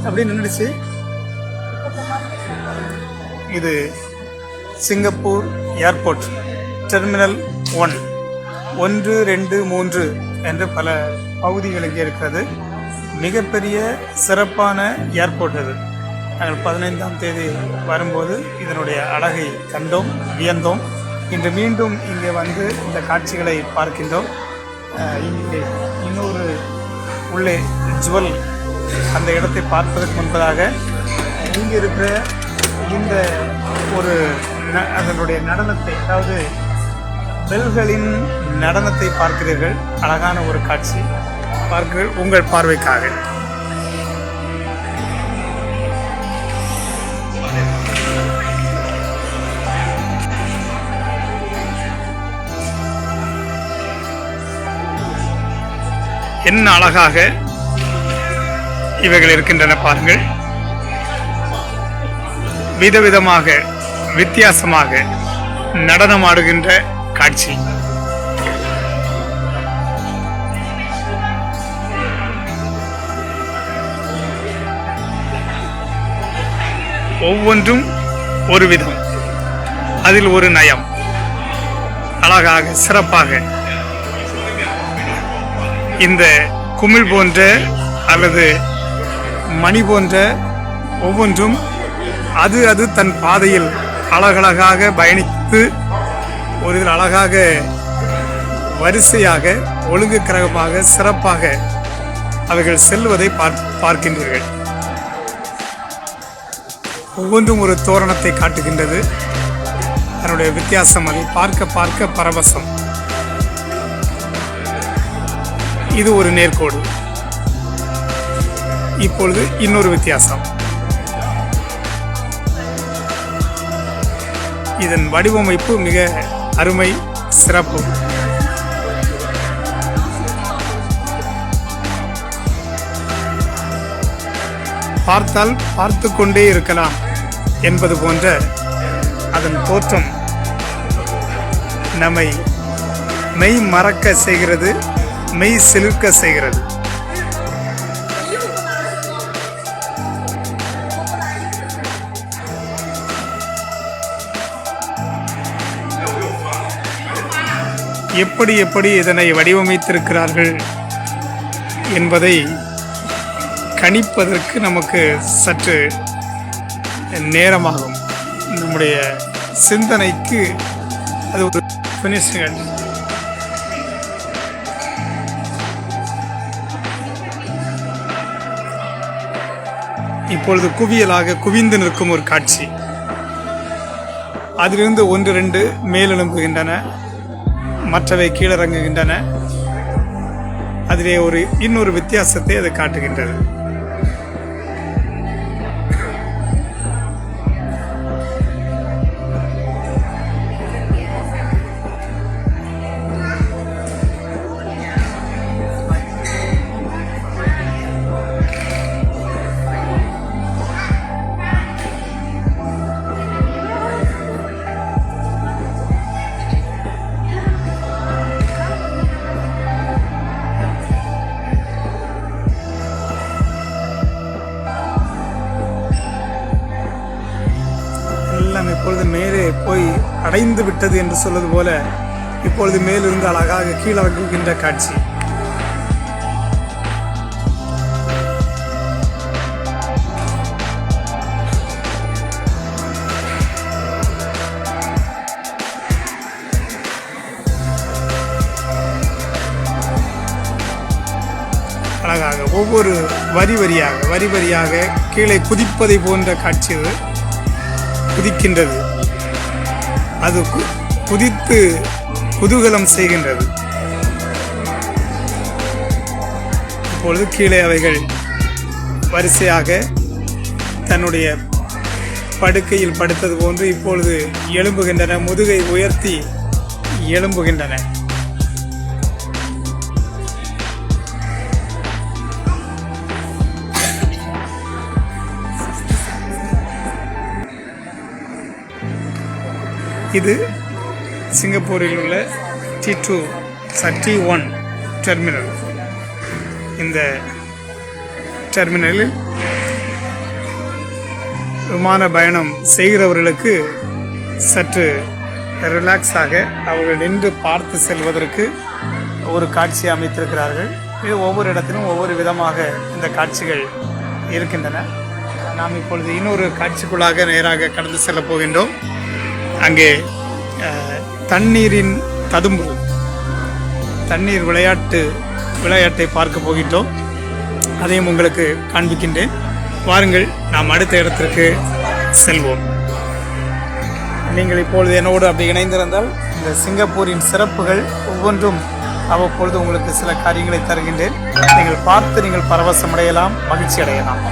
அப்படியே நின்றுச்சு. இது சிங்கப்பூர் ஏர்போர்ட் டெர்மினல் 1, 1, 2, 3 என்று பல பகுதிகள் இங்கே இருக்கிறது. மிகப்பெரிய சிறப்பான ஏர்போர்ட் இது. நாங்கள் 15ஆம் தேதி வரும்போது இதனுடைய அழகை கண்டோம், வியந்தோம். இன்று மீண்டும் இங்கே வந்து இந்த காட்சிகளை பார்க்கின்றோம். இங்கே இன்னொரு உள்ளே ஜுவல் அந்த இடத்தை பார்ப்பதற்கு முன்பதாக இங்கே இருக்கிற இந்த ஒரு அதனுடைய நடனத்தை, அதாவது பெல்களின் நடனத்தை பார்க்கிறீர்கள். அழகான ஒரு காட்சி பார்க்கிறீர்கள் உங்கள் பார்வைக்காக. என்ன அழகாக இவைகள் இருக்கின்றன பாருங்கள். விதவிதமாக வித்தியாசமாக நடனமாடுகின்ற காட்சி. ஒவ்வொன்றும் ஒரு விதம், அதில் ஒரு நயம், அழகாக சிறப்பாக. இந்த குமிழ் போன்ற அல்லது மணி போன்ற ஒவ்வொன்றும் அது தன் பாதையில் அழகழகாக பயணித்து ஒரு இதில் அழகாக வரிசையாக ஒழுங்கு கிரகமாக சிறப்பாக அவைகள் செல்வதை பார்க்கின்றீர்கள். ஒவ்வொன்றும் ஒரு தோரணத்தை காட்டுகின்றது. அதனுடைய வித்தியாசம், அதை பார்க்க பார்க்க பரவசம். இது ஒரு நேர்கோடு. இப்பொழுது இன்னொரு வித்தியாசம். இதன் வடிவமைப்பு மிக அருமை, சிறப்பு. பார்த்தால் பார்த்து கொண்டே இருக்கலாம் என்பது போன்ற அதன் தோற்றம் நம்மை மெய் மறக்க செய்கிறது, மெய் சிலிர்க்க செய்கிறது. எப்படி இதனை வடிவமைத்திருக்கிறார்கள் என்பதை கணிப்பதற்கு நமக்கு சற்று நேரமாகும். நம்முடைய சிந்தனைக்கு அது ஒரு ஃபினிஷிங். இப்பொழுது குவியலாக குவிந்து நிற்கும் ஒரு காட்சி. அதிலிருந்து 1, 2 மேலெழும்புகின்றன, மற்றவை கீழிறங்குகின்றன. அதிலே இன்னொரு வித்தியாசத்தை அது காட்டுகின்றது. இப்பொழுது மேலே போய் அடைந்து விட்டது என்று சொல்வது போல இப்பொழுது மேலிருந்து அழகாக கீழிறங்குகின்ற காட்சி. அழகாக ஒவ்வொரு வரி வரியாக கீழே குதிப்பதை போன்ற காட்சி குதிக்கின்றது. அது குதித்து குதூகலம் செய்கின்றது. இப்பொழுது கீழே அவைகள் வரிசையாக தன்னுடைய படுக்கையில் படுத்தது போன்று இப்பொழுது எழும்புகின்றன, முதுகை உயர்த்தி எழும்புகின்றன. இது சிங்கப்பூரில் உள்ள T1 டெர்மினல். இந்த டெர்மினலில் விமான பயணம் செய்கிறவர்களுக்கு சற்று ரிலாக்ஸாக அவர்கள் நின்று பார்த்து செல்வதற்கு ஒரு காட்சி அமைத்திருக்கிறார்கள். இது ஒவ்வொரு இடத்திலும் ஒவ்வொரு விதமாக இந்த காட்சிகள் இருக்கின்றன. நாம் இப்பொழுது இன்னொரு காட்சிக்குள்ளாக நேராக கடந்து செல்ல போகின்றோம். அங்கே தண்ணீரின் ததும்பு, தண்ணீர் விளையாட்டை பார்க்க போகின்றோம். அதையும் உங்களுக்கு காண்பிக்கின்றேன். வாருங்கள், நாம் அடுத்த இடத்திற்கு செல்வோம். நீங்கள் இப்பொழுது என்னோடு அப்படி இணைந்திருந்தால் இந்த சிங்கப்பூரின் சிறப்புகள் ஒவ்வொன்றும் அவ்வப்பொழுது உங்களுக்கு சில காரியங்களை தருகின்றேன். நீங்கள் பார்த்து நீங்கள் பரவசமடையலாம், மகிழ்ச்சி அடையலாம்.